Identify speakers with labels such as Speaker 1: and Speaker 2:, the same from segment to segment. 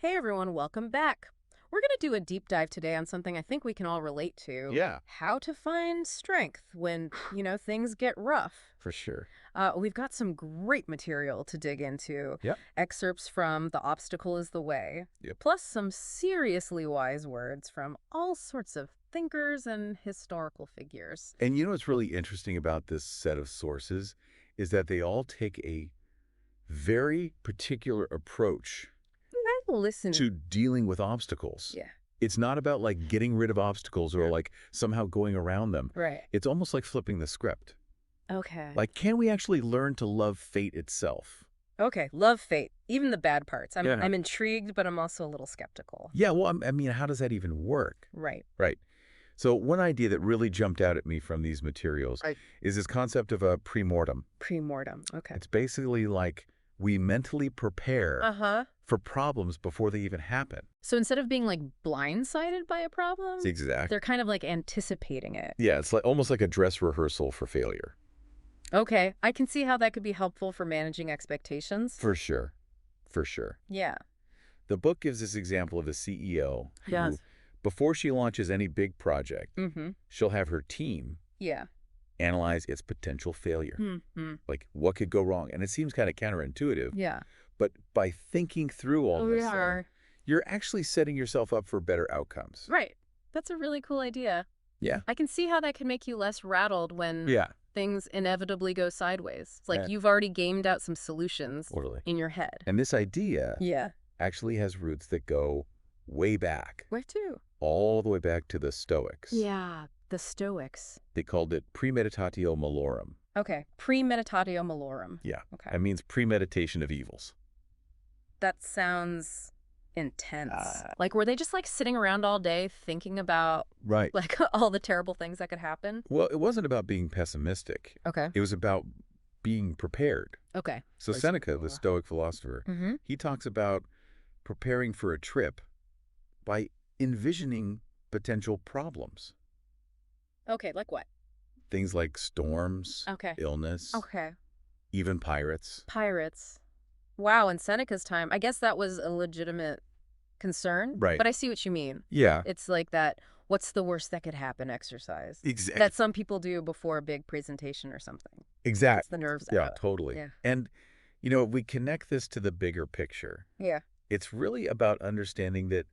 Speaker 1: Hey everyone, welcome back. We're going to do a deep dive today on something I think we can all relate to.
Speaker 2: Yeah,
Speaker 1: How to find strength when, things get rough.
Speaker 2: for sure.
Speaker 1: We've got some great material to dig into.
Speaker 2: Yep.
Speaker 1: Excerpts from The Obstacle is the Way,
Speaker 2: Yep.
Speaker 1: plus some seriously wise words from all sorts of thinkers and historical figures.
Speaker 2: And you know what's really interesting about this set of sources is that they all take a very particular approach
Speaker 1: Listen.
Speaker 2: to dealing with obstacles.
Speaker 1: Yeah,
Speaker 2: It's not about like getting rid of obstacles or like somehow going around them.
Speaker 1: right.
Speaker 2: It's almost like flipping the script.
Speaker 1: Okay.
Speaker 2: Like, can we actually learn to love fate itself?
Speaker 1: Okay, love fate. Even the bad parts.
Speaker 2: Yeah.
Speaker 1: I'm intrigued, but I'm also a little skeptical.
Speaker 2: Yeah, well, I mean, how does that even work?
Speaker 1: Right.
Speaker 2: Right. So one idea that really jumped out at me from these materials
Speaker 1: Right.
Speaker 2: is this concept of a premortem.
Speaker 1: Pre-mortem. Okay.
Speaker 2: It's basically like we mentally prepare
Speaker 1: Uh-huh.
Speaker 2: for problems before they even happen.
Speaker 1: So instead of being like blindsided by a problem,
Speaker 2: Exactly.
Speaker 1: they're kind of like anticipating it.
Speaker 2: Yeah, it's like almost like a dress rehearsal for failure.
Speaker 1: Okay, I can see how that could be helpful for managing expectations.
Speaker 2: For sure. For sure.
Speaker 1: Yeah.
Speaker 2: The book gives this example of a CEO
Speaker 1: Yes.
Speaker 2: who, before she launches any big project,
Speaker 1: Mm-hmm.
Speaker 2: she'll have her team
Speaker 1: Yeah.
Speaker 2: analyze its potential failure.
Speaker 1: Mm-hmm.
Speaker 2: Like, what could go wrong? And it seems kind of counterintuitive,
Speaker 1: Yeah.
Speaker 2: but by thinking through all this,
Speaker 1: Yeah.
Speaker 2: you're actually setting yourself up for better outcomes.
Speaker 1: Right. That's a really cool idea.
Speaker 2: Yeah.
Speaker 1: I can see how that can make you less rattled when
Speaker 2: Yeah.
Speaker 1: things inevitably go sideways. It's like
Speaker 2: Yeah.
Speaker 1: you've already gamed out some solutions
Speaker 2: Totally.
Speaker 1: in your head.
Speaker 2: And this idea
Speaker 1: Yeah.
Speaker 2: actually has roots that go way back,
Speaker 1: Where to?
Speaker 2: all the way back to the Stoics.
Speaker 1: Yeah, the Stoics.
Speaker 2: They called it premeditatio malorum.
Speaker 1: Okay, premeditatio malorum.
Speaker 2: Yeah.
Speaker 1: Okay.
Speaker 2: That means premeditation of evils.
Speaker 1: That sounds intense.
Speaker 2: Uh,
Speaker 1: Like, were they just like sitting around all day thinking about
Speaker 2: Right.
Speaker 1: like all the terrible things that could happen?
Speaker 2: Well, it wasn't about being pessimistic.
Speaker 1: Okay.
Speaker 2: It was about being prepared.
Speaker 1: Okay.
Speaker 2: So Seneca, the Stoic philosopher,
Speaker 1: Mm-hmm.
Speaker 2: he talks about preparing for a trip by envisioning potential problems.
Speaker 1: Okay, like what?
Speaker 2: Things like storms,
Speaker 1: Okay.
Speaker 2: illness,
Speaker 1: Okay.
Speaker 2: even pirates.
Speaker 1: Pirates. Wow, in Seneca's time, I guess that was a legitimate concern.
Speaker 2: Right.
Speaker 1: But I see what you mean.
Speaker 2: Yeah.
Speaker 1: It's like that, what's the worst that could happen exercise
Speaker 2: Exactly.
Speaker 1: that some people do before a big presentation or something. It's
Speaker 2: Exactly.
Speaker 1: the nerves
Speaker 2: Yeah,
Speaker 1: out.
Speaker 2: totally.
Speaker 1: Yeah.
Speaker 2: And, you know, if we connect this to the bigger picture,
Speaker 1: Yeah.
Speaker 2: it's really about understanding that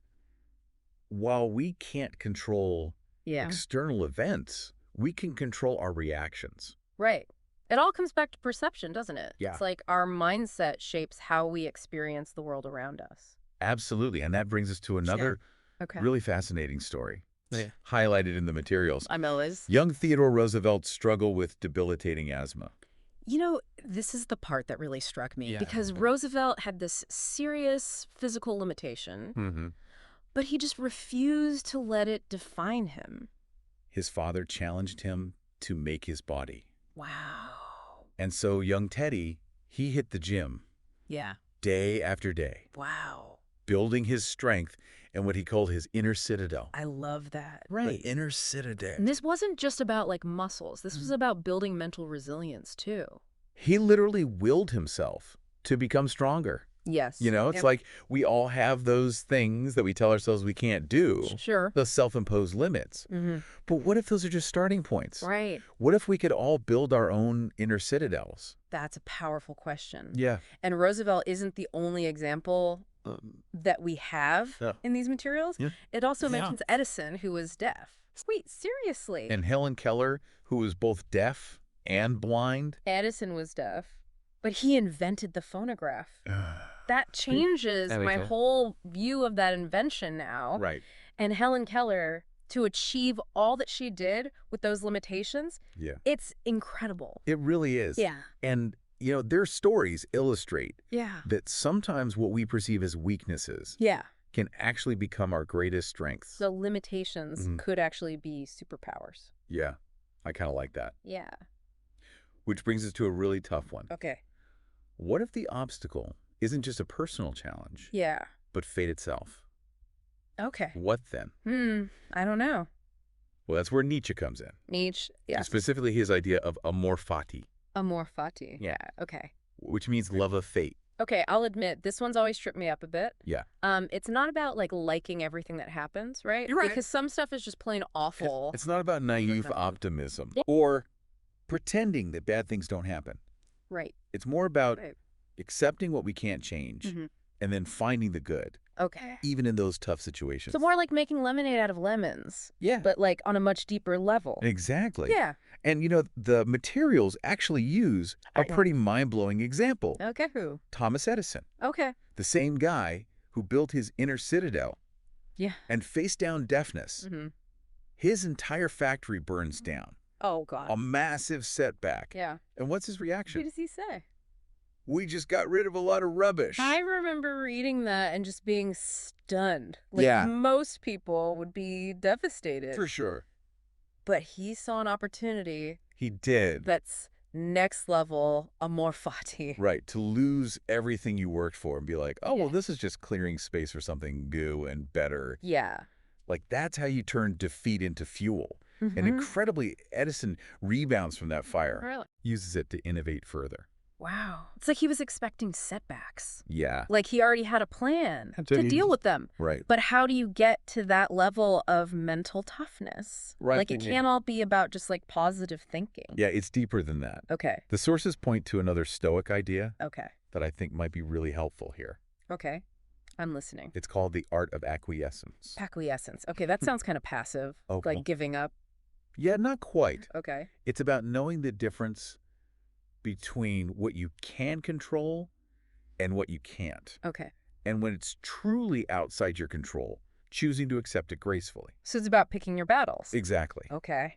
Speaker 2: while we can't control
Speaker 1: Yeah.
Speaker 2: external events, we can control our reactions.
Speaker 1: Right. It all comes back to perception, doesn't it?
Speaker 2: Yeah.
Speaker 1: It's like our mindset shapes how we experience the world around us.
Speaker 2: Absolutely. And that brings us to another
Speaker 1: Okay.
Speaker 2: really fascinating story
Speaker 3: Yeah.
Speaker 2: highlighted in the materials.
Speaker 1: I'm always.
Speaker 2: Young Theodore Roosevelt's struggle with debilitating asthma.
Speaker 1: This is the part that really struck me
Speaker 3: Yeah.
Speaker 1: because Roosevelt had this serious physical limitation,
Speaker 2: Mm-hmm.
Speaker 1: but he just refused to let it define him.
Speaker 2: His father challenged him to make his body.
Speaker 1: Wow.
Speaker 2: And so young Teddy, he hit the gym
Speaker 1: Yeah.
Speaker 2: day after day,
Speaker 1: Wow.
Speaker 2: building his strength and what he called his inner citadel.
Speaker 1: I love that.
Speaker 2: The inner citadel.
Speaker 1: And this wasn't just about like muscles. This was about building mental resilience too.
Speaker 2: He literally willed himself to become stronger.
Speaker 1: Yes.
Speaker 2: You know, it's
Speaker 1: Yep.
Speaker 2: like we all have those things that we tell ourselves we can't do,
Speaker 1: Sure.
Speaker 2: those self-imposed limits.
Speaker 1: Mm-hmm.
Speaker 2: But what if those are just starting points?
Speaker 1: Right.
Speaker 2: What if we could all build our own inner citadels?
Speaker 1: That's a powerful question.
Speaker 2: Yeah.
Speaker 1: And Roosevelt isn't the only example that we have
Speaker 2: Yeah.
Speaker 1: in these materials.
Speaker 2: Yeah.
Speaker 1: It also
Speaker 3: Yeah.
Speaker 1: mentions Edison, who was deaf. Wait, seriously?
Speaker 2: And Helen Keller, who was both deaf and blind.
Speaker 1: Edison was deaf, but he invented the phonograph. That changes
Speaker 3: There we
Speaker 1: my
Speaker 3: go.
Speaker 1: whole view of that invention now.
Speaker 2: Right.
Speaker 1: And Helen Keller, to achieve all that she did with those limitations,
Speaker 2: Yeah.
Speaker 1: it's incredible.
Speaker 2: It really is.
Speaker 1: Yeah.
Speaker 2: And, you know, their stories illustrate
Speaker 1: Yeah.
Speaker 2: that sometimes what we perceive as weaknesses
Speaker 1: Yeah.
Speaker 2: can actually become our greatest strengths.
Speaker 1: So limitations
Speaker 2: Mhm.
Speaker 1: could actually be superpowers.
Speaker 2: Yeah. I kind of like that.
Speaker 1: Yeah.
Speaker 2: Which brings us to a really tough one.
Speaker 1: Okay.
Speaker 2: What if the obstacle isn't just a personal challenge,
Speaker 1: Yeah.
Speaker 2: but fate itself?
Speaker 1: Okay.
Speaker 2: What then?
Speaker 1: I don't know.
Speaker 2: Well, that's where Nietzsche comes in.
Speaker 1: Nietzsche. Yes.
Speaker 2: Specifically his idea of amor fati,
Speaker 1: Amor fati.
Speaker 2: Yeah.
Speaker 1: Okay.
Speaker 2: which means love of fate.
Speaker 1: Okay, I'll admit, this one's always tripped me up a bit.
Speaker 2: Yeah.
Speaker 1: It's not about, like, liking everything that happens, right?
Speaker 2: You're right.
Speaker 1: Because some stuff is just plain awful.
Speaker 2: It's not about naive optimism
Speaker 1: Yeah.
Speaker 2: or pretending that bad things don't happen.
Speaker 1: Right,
Speaker 2: It's more about
Speaker 1: right.
Speaker 2: accepting what we can't change
Speaker 1: Hmm.
Speaker 2: and then finding the good,
Speaker 1: Okay.
Speaker 2: even in those tough
Speaker 1: So
Speaker 2: situations.
Speaker 1: more like making lemonade out of lemons,
Speaker 2: Yeah,
Speaker 1: but, like, on a much deeper level.
Speaker 2: exactly.
Speaker 1: Yeah.
Speaker 2: And, the materials actually use a
Speaker 1: Yeah.
Speaker 2: pretty mind-blowing example.
Speaker 1: Okay, who?
Speaker 2: Thomas Edison,
Speaker 1: Okay.
Speaker 2: the same guy who built his inner citadel
Speaker 1: Yeah.
Speaker 2: and faced down deafness.
Speaker 1: Hmm.
Speaker 2: His entire factory burns down.
Speaker 1: Oh, God.
Speaker 2: A massive setback.
Speaker 1: Yeah.
Speaker 2: And what's his
Speaker 1: What
Speaker 2: reaction?
Speaker 1: does he say?
Speaker 2: We just got rid of a lot of rubbish.
Speaker 1: I remember reading that and just being stunned. Like,
Speaker 2: Yeah.
Speaker 1: most people would be devastated.
Speaker 2: For sure.
Speaker 1: But he saw an opportunity
Speaker 2: He did.
Speaker 1: that's next level amor fati.
Speaker 2: Right, to lose everything you worked for and be like, oh, well,
Speaker 1: Yeah.
Speaker 2: this is just clearing space for something new and better.
Speaker 1: Yeah.
Speaker 2: Like, that's how you turn defeat into fuel. And
Speaker 1: Mhm.
Speaker 2: incredibly, Edison rebounds from that fire,
Speaker 1: Really?
Speaker 2: uses it to innovate further.
Speaker 1: Wow. It's like he was expecting setbacks.
Speaker 2: Yeah.
Speaker 1: Like he already had a plan
Speaker 2: That's what
Speaker 1: to
Speaker 2: he-
Speaker 1: deal with them.
Speaker 2: Right.
Speaker 1: But how do you get to that level of mental toughness?
Speaker 2: Right,
Speaker 1: Like it can't all be about just like positive thinking.
Speaker 2: Yeah, it's deeper than that.
Speaker 1: Okay.
Speaker 2: The sources point to another Stoic idea
Speaker 1: Okay.
Speaker 2: that I think might be really helpful here.
Speaker 1: Okay. I'm listening.
Speaker 2: It's called the art of acquiescence.
Speaker 1: Acquiescence. Okay, that sounds kind of passive.
Speaker 2: Oh, well.
Speaker 1: Like giving up.
Speaker 2: Yeah, not quite.
Speaker 1: Okay.
Speaker 2: It's about knowing the difference between what you can control and what you can't.
Speaker 1: Okay.
Speaker 2: And when it's truly outside your control, choosing to accept it gracefully.
Speaker 1: So it's about picking your battles.
Speaker 2: Exactly.
Speaker 1: Okay.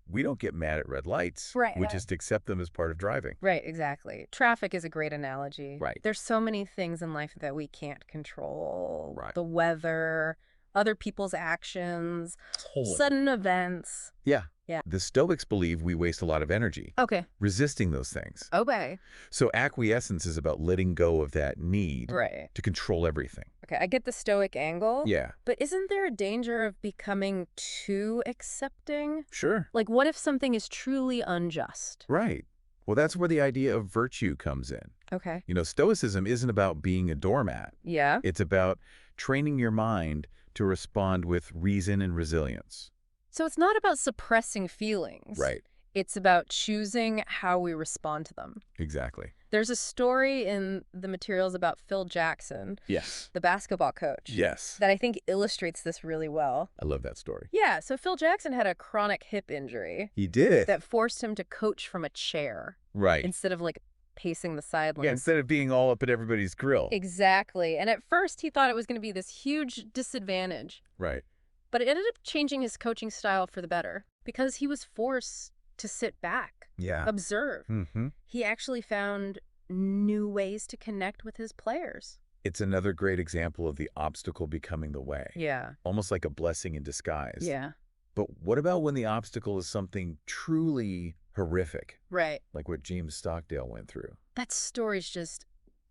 Speaker 2: We don't get mad at red lights.
Speaker 1: Right,
Speaker 2: We
Speaker 1: right.
Speaker 2: just accept them as part of driving.
Speaker 1: Right, exactly. Traffic is a great analogy.
Speaker 2: Right.
Speaker 1: There's so many things in life that we can't control.
Speaker 2: Right.
Speaker 1: The weather, other people's actions,
Speaker 2: Totally.
Speaker 1: sudden events.
Speaker 2: Yeah.
Speaker 1: Yeah.
Speaker 2: The Stoics believe we waste a lot of energy
Speaker 1: Okay.
Speaker 2: resisting those things.
Speaker 1: Obey.
Speaker 2: So acquiescence is about letting go of that need
Speaker 1: Right.
Speaker 2: to control everything.
Speaker 1: Okay, I get the stoic angle.
Speaker 2: Yeah.
Speaker 1: But isn't there a danger of becoming too accepting?
Speaker 2: Sure.
Speaker 1: Like, what if something is truly unjust?
Speaker 2: Right. Well, that's where the idea of virtue comes in.
Speaker 1: Okay.
Speaker 2: Stoicism isn't about being a doormat.
Speaker 1: Yeah.
Speaker 2: It's about training your mind to respond with reason and resilience.
Speaker 1: So it's not about suppressing feelings.
Speaker 2: Right.
Speaker 1: It's about choosing how we respond to them.
Speaker 2: Exactly.
Speaker 1: There's a story in the materials about Phil Jackson,
Speaker 2: Yes.
Speaker 1: the basketball coach,
Speaker 2: Yes.
Speaker 1: that I think illustrates this really well.
Speaker 2: I love that story.
Speaker 1: Yeah, so Phil Jackson had a chronic hip injury
Speaker 2: He did.
Speaker 1: that forced him to coach from a chair
Speaker 2: Right.
Speaker 1: instead of like pacing the sidelines.
Speaker 2: Yeah, instead of being all up at everybody's grill.
Speaker 1: Exactly. And at first he thought it was going to be this huge disadvantage,
Speaker 2: Right.
Speaker 1: but it ended up changing his coaching style for the better because he was forced to sit back,
Speaker 2: Yeah.
Speaker 1: observe.
Speaker 2: Mm-hmm.
Speaker 1: He actually found new ways to connect with his players.
Speaker 2: It's another great example of the obstacle becoming the way.
Speaker 1: Yeah.
Speaker 2: Almost like a blessing in disguise.
Speaker 1: Yeah.
Speaker 2: But what about when the obstacle is something truly horrific,
Speaker 1: Right.
Speaker 2: like what James Stockdale went through?
Speaker 1: That story's just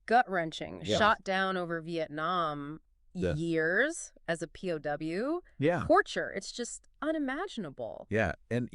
Speaker 1: gut-wrenching.
Speaker 2: Yeah.
Speaker 1: Shot down over Vietnam
Speaker 2: Yeah.
Speaker 1: years as a POW.
Speaker 2: Yeah.
Speaker 1: Torture. It's just unimaginable.
Speaker 2: Yeah. And,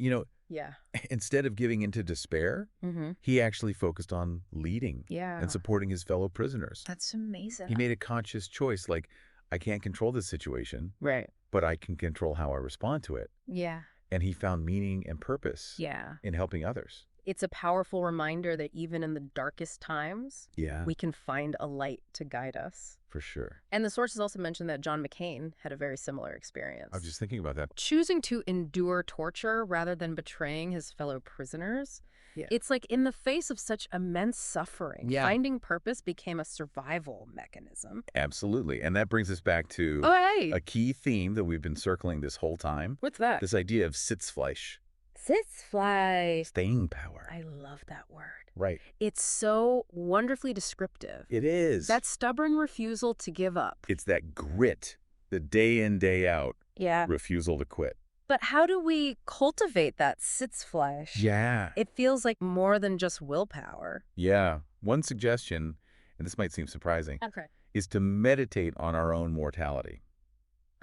Speaker 1: Yeah.
Speaker 2: instead of giving into despair,
Speaker 1: Mm-hmm.
Speaker 2: he actually focused on leading
Speaker 1: Yeah.
Speaker 2: and supporting his fellow prisoners.
Speaker 1: That's amazing.
Speaker 2: He made a conscious choice, like, I can't control this situation,
Speaker 1: Right.
Speaker 2: but I can control how I respond to it.
Speaker 1: Yeah.
Speaker 2: And he found meaning and purpose
Speaker 1: Yeah.
Speaker 2: in helping others.
Speaker 1: It's a powerful reminder that even in the darkest times,
Speaker 2: Yeah,
Speaker 1: we can find a light to guide us.
Speaker 2: for sure.
Speaker 1: And the sources also mentioned that John McCain had a very similar experience.
Speaker 2: I was just thinking about that.
Speaker 1: Choosing to endure torture rather than betraying his fellow prisoners.
Speaker 2: Yeah.
Speaker 1: It's like in the face of such immense suffering,
Speaker 2: Yeah.
Speaker 1: finding purpose became a survival mechanism.
Speaker 2: Absolutely. And that brings us back to
Speaker 1: Oh, hey.
Speaker 2: a key theme that we've been circling this whole time.
Speaker 1: What's that?
Speaker 2: This idea of Sitzfleisch,
Speaker 1: Sitzfleisch.
Speaker 2: staying power.
Speaker 1: I love that word.
Speaker 2: Right.
Speaker 1: It's so wonderfully descriptive.
Speaker 2: It is.
Speaker 1: That stubborn refusal to give up.
Speaker 2: It's that grit, the day in, day out
Speaker 1: Yeah.
Speaker 2: refusal to quit.
Speaker 1: But how do we cultivate that Sitzfleisch?
Speaker 2: Yeah.
Speaker 1: It feels like more than just willpower.
Speaker 2: Yeah. One suggestion, and this might seem surprising,
Speaker 1: Okay.
Speaker 2: is to meditate on our own mortality.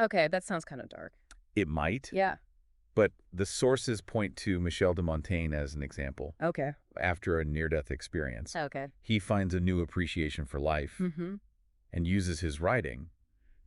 Speaker 1: Okay, that sounds kind of dark.
Speaker 2: It might,
Speaker 1: Yeah.
Speaker 2: But the sources point to Michel de Montaigne as an example.
Speaker 1: Okay.
Speaker 2: After a near-death experience,
Speaker 1: Okay.
Speaker 2: he finds a new appreciation for life
Speaker 1: Mm-hmm.
Speaker 2: and uses his writing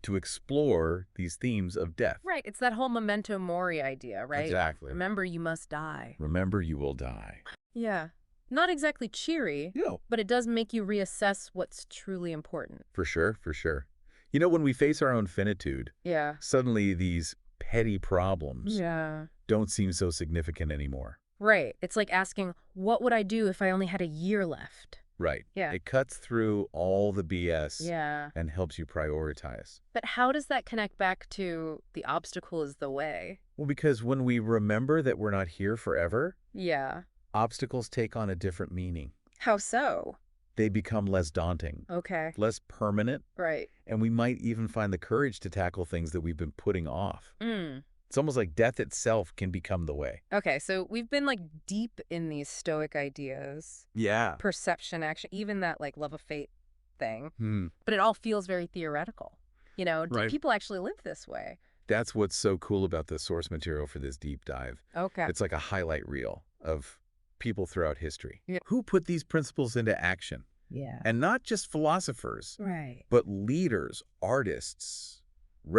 Speaker 2: to explore these themes of death.
Speaker 1: Right. It's that whole memento mori idea, right?
Speaker 2: Exactly.
Speaker 1: Remember, you must die.
Speaker 2: Remember, you will die.
Speaker 1: Yeah. Not exactly cheery,
Speaker 2: No.
Speaker 1: but it does make you reassess what's truly important.
Speaker 2: For sure, for sure. You know, when we face our own finitude,
Speaker 1: Yeah.
Speaker 2: suddenly these petty problems
Speaker 1: Yeah.
Speaker 2: don't seem so significant anymore.
Speaker 1: Right. It's like asking, what would I do if I only had a year left?
Speaker 2: Right.
Speaker 1: Yeah.
Speaker 2: It cuts through all the BS
Speaker 1: Yeah.
Speaker 2: and helps you prioritize.
Speaker 1: But how does that connect back to the obstacle is the way?
Speaker 2: Well, because when we remember that we're not here forever,
Speaker 1: Yeah.
Speaker 2: obstacles take on a different meaning.
Speaker 1: How so?
Speaker 2: They become less daunting,
Speaker 1: Okay.
Speaker 2: less permanent,
Speaker 1: Right.
Speaker 2: and we might even find the courage to tackle things that we've been putting off.
Speaker 1: Mm.
Speaker 2: It's almost like death itself can become the way.
Speaker 1: Okay, so we've been like deep in these Stoic ideas,
Speaker 2: Yeah.
Speaker 1: perception, action, even that like love of fate thing,
Speaker 2: Hmm.
Speaker 1: but it all feels very theoretical. You know, do
Speaker 2: Right.
Speaker 1: people actually live this way?
Speaker 2: That's what's so cool about the source material for this deep dive.
Speaker 1: Okay.
Speaker 2: It's like a highlight reel of people throughout history.
Speaker 1: Yeah.
Speaker 2: Who put these principles into action?
Speaker 1: Yeah.
Speaker 2: And not just philosophers,
Speaker 1: Right.
Speaker 2: but leaders, artists,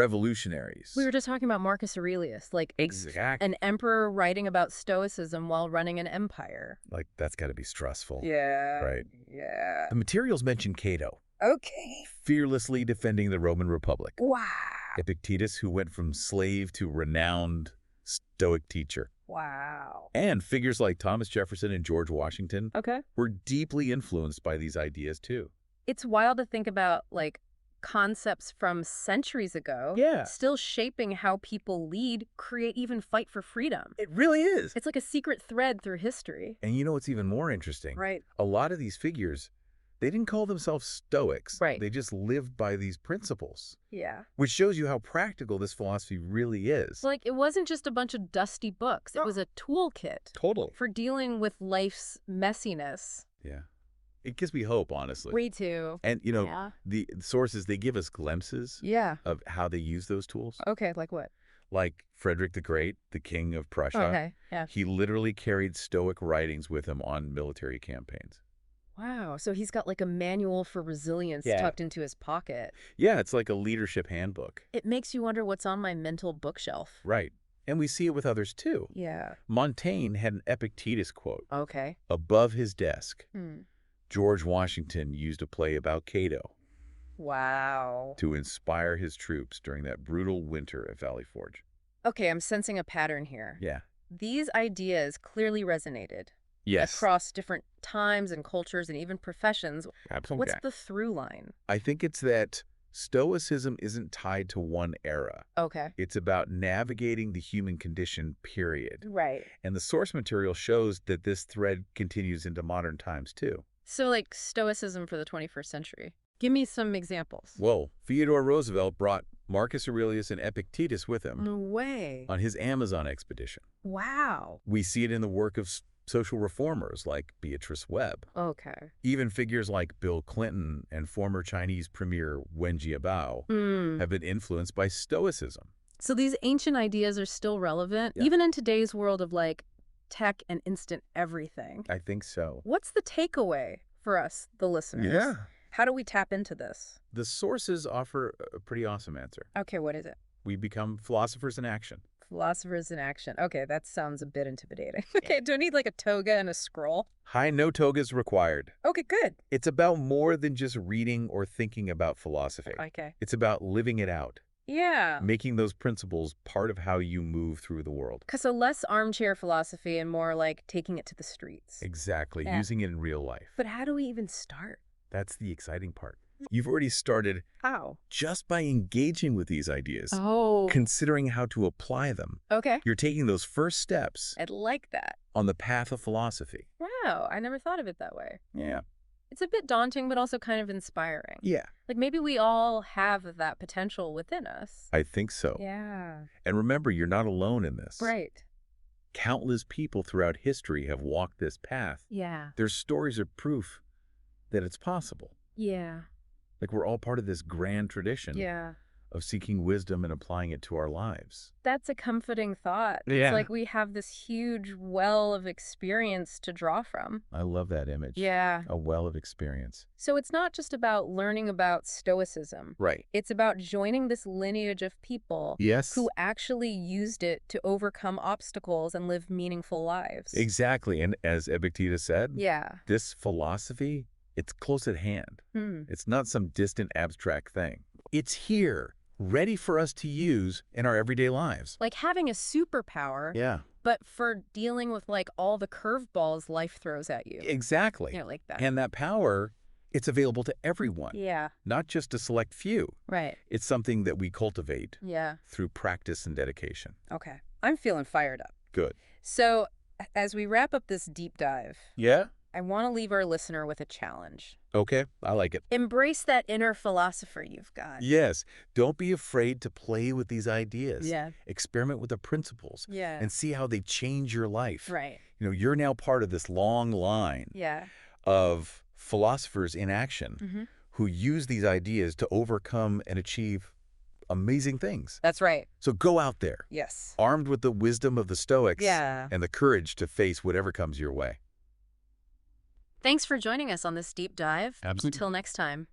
Speaker 2: revolutionaries.
Speaker 1: We were just talking about Marcus Aurelius, like
Speaker 2: Exactly.
Speaker 1: an emperor writing about Stoicism while running an empire.
Speaker 2: Like, that's got to be stressful.
Speaker 1: Yeah.
Speaker 2: Right.
Speaker 1: Yeah.
Speaker 2: The materials mention Cato,
Speaker 1: Okay.
Speaker 2: fearlessly defending the Roman Republic.
Speaker 1: Wow.
Speaker 2: Epictetus, who went from slave to renowned Stoic teacher.
Speaker 1: Wow.
Speaker 2: And figures like Thomas Jefferson and George Washington
Speaker 1: Okay.
Speaker 2: were deeply influenced by these ideas too.
Speaker 1: It's wild to think about like concepts from centuries ago
Speaker 2: Yeah.
Speaker 1: still shaping how people lead, create, even fight for freedom.
Speaker 2: It really is.
Speaker 1: It's like a secret thread through history.
Speaker 2: And you know what's even more interesting?
Speaker 1: Right.
Speaker 2: A lot of these figures, they didn't call themselves Stoics.
Speaker 1: Right.
Speaker 2: They just lived by these principles,
Speaker 1: Yeah.
Speaker 2: which shows you how practical this philosophy really is.
Speaker 1: Like it wasn't just a bunch of dusty books. It
Speaker 2: No.
Speaker 1: was a toolkit
Speaker 2: Totally.
Speaker 1: for dealing with life's messiness.
Speaker 2: Yeah. It gives me hope, honestly.
Speaker 1: Me too.
Speaker 2: And, you know,
Speaker 1: Yeah.
Speaker 2: the sources, they give us glimpses
Speaker 1: Yeah.
Speaker 2: of how they use those tools.
Speaker 1: Okay, like what?
Speaker 2: Like Frederick the Great, the king of Prussia.
Speaker 1: Okay, yeah.
Speaker 2: He literally carried Stoic writings with him on military campaigns.
Speaker 1: Wow, so he's got like a manual for resilience
Speaker 2: Yeah.
Speaker 1: tucked into his pocket.
Speaker 2: Yeah, it's like a leadership handbook.
Speaker 1: It makes you wonder what's on my mental bookshelf.
Speaker 2: Right. And we see it with others too.
Speaker 1: Yeah.
Speaker 2: Montaigne had an Epictetus quote
Speaker 1: Okay.
Speaker 2: above his desk.
Speaker 1: Hmm.
Speaker 2: George Washington used a play about Cato
Speaker 1: Wow.
Speaker 2: to inspire his troops during that brutal winter at Valley Forge.
Speaker 1: Okay, I'm sensing a pattern here.
Speaker 2: Yeah.
Speaker 1: These ideas clearly resonated
Speaker 2: Yes.
Speaker 1: across different times and cultures and even professions.
Speaker 2: Absolutely.
Speaker 1: What's the through line?
Speaker 2: I think it's that Stoicism isn't tied to one era.
Speaker 1: Okay.
Speaker 2: It's about navigating the human condition, period.
Speaker 1: Right.
Speaker 2: And the source material shows that this thread continues into modern times, too.
Speaker 1: So like Stoicism for the 21st century. Give me some examples.
Speaker 2: Whoa, Theodore Roosevelt brought Marcus Aurelius and Epictetus with him
Speaker 1: No way.
Speaker 2: on his Amazon expedition.
Speaker 1: Wow.
Speaker 2: We see it in the work of social reformers like Beatrice Webb.
Speaker 1: Okay.
Speaker 2: Even figures like Bill Clinton and former Chinese Premier Wen Jiabao
Speaker 1: Hmm.
Speaker 2: have been influenced by Stoicism.
Speaker 1: So these ancient ideas are still relevant,
Speaker 2: Yeah.
Speaker 1: even in today's world of like tech and instant everything.
Speaker 2: I think so.
Speaker 1: What's the takeaway for us, the listeners? How do we tap into this?
Speaker 2: The sources offer a pretty awesome answer.
Speaker 1: Okay, what is it?
Speaker 2: We become philosophers in action.
Speaker 1: Philosophers in action. Okay, that sounds a bit intimidating. Okay, do I need like a toga and a scroll?
Speaker 2: High no togas required.
Speaker 1: Okay, good.
Speaker 2: It's about more than just reading or thinking about philosophy.
Speaker 1: Okay.
Speaker 2: It's about living it out,
Speaker 1: Yeah.
Speaker 2: making those principles part of how you move through the world.
Speaker 1: So less armchair philosophy and more like taking it to the streets.
Speaker 2: Exactly,
Speaker 1: Yeah.
Speaker 2: using it in real life.
Speaker 1: But how do we even start?
Speaker 2: That's the exciting part. You've already started
Speaker 1: How?
Speaker 2: just by engaging with these ideas,
Speaker 1: Oh.
Speaker 2: considering how to apply them.
Speaker 1: Okay.
Speaker 2: You're taking those first steps
Speaker 1: I'd like that.
Speaker 2: on the path of philosophy.
Speaker 1: Wow, I never thought of it that way.
Speaker 2: Yeah.
Speaker 1: It's a bit daunting, but also kind of inspiring.
Speaker 2: Yeah.
Speaker 1: Like maybe we all have that potential within us.
Speaker 2: I think so.
Speaker 1: Yeah.
Speaker 2: And remember, you're not alone in this.
Speaker 1: Right.
Speaker 2: Countless people throughout history have walked this path.
Speaker 1: Yeah.
Speaker 2: Their stories are proof that it's possible.
Speaker 1: Yeah.
Speaker 2: Like we're all part of this grand tradition
Speaker 1: Yeah.
Speaker 2: of seeking wisdom and applying it to our lives.
Speaker 1: That's a comforting thought. It's
Speaker 2: Yeah.
Speaker 1: like we have this huge well of experience to draw from.
Speaker 2: I love that image.
Speaker 1: Yeah.
Speaker 2: A well of experience.
Speaker 1: So it's not just about learning about Stoicism.
Speaker 2: Right.
Speaker 1: It's about joining this lineage of people
Speaker 2: Yes.
Speaker 1: who actually used it to overcome obstacles and live meaningful lives.
Speaker 2: Exactly. And as Epictetus said,
Speaker 1: Yeah.
Speaker 2: this philosophy, it's close at hand. It's not some distant abstract thing. It's here, ready for us to use in our everyday lives.
Speaker 1: Like having a superpower,
Speaker 2: Yeah,
Speaker 1: but for dealing with like all the curveballs life throws at you.
Speaker 2: exactly.
Speaker 1: You know, like that.
Speaker 2: And that power, it's available to everyone,
Speaker 1: Yeah.
Speaker 2: not just a select few.
Speaker 1: Right.
Speaker 2: It's something that we cultivate
Speaker 1: Yeah.
Speaker 2: through practice and dedication.
Speaker 1: Okay. I'm feeling fired up.
Speaker 2: Good.
Speaker 1: So as we wrap up this deep dive,
Speaker 2: Yeah?
Speaker 1: I want to leave our listener with a challenge.
Speaker 2: Okay, I like it.
Speaker 1: Embrace that inner philosopher you've got.
Speaker 2: Yes, don't be afraid to play with these ideas.
Speaker 1: Yeah.
Speaker 2: Experiment with the principles
Speaker 1: Yeah.
Speaker 2: and see how they change your life.
Speaker 1: Right.
Speaker 2: You're now part of this long line
Speaker 1: Yeah.
Speaker 2: of philosophers in action who use these ideas to overcome and achieve amazing things.
Speaker 1: That's right.
Speaker 2: So go out there,
Speaker 1: Yes.
Speaker 2: armed with the wisdom of the Stoics
Speaker 1: Yeah.
Speaker 2: and the courage to face whatever comes your way.
Speaker 1: Thanks for joining us on this deep dive.
Speaker 2: Absolutely.
Speaker 1: Till next time.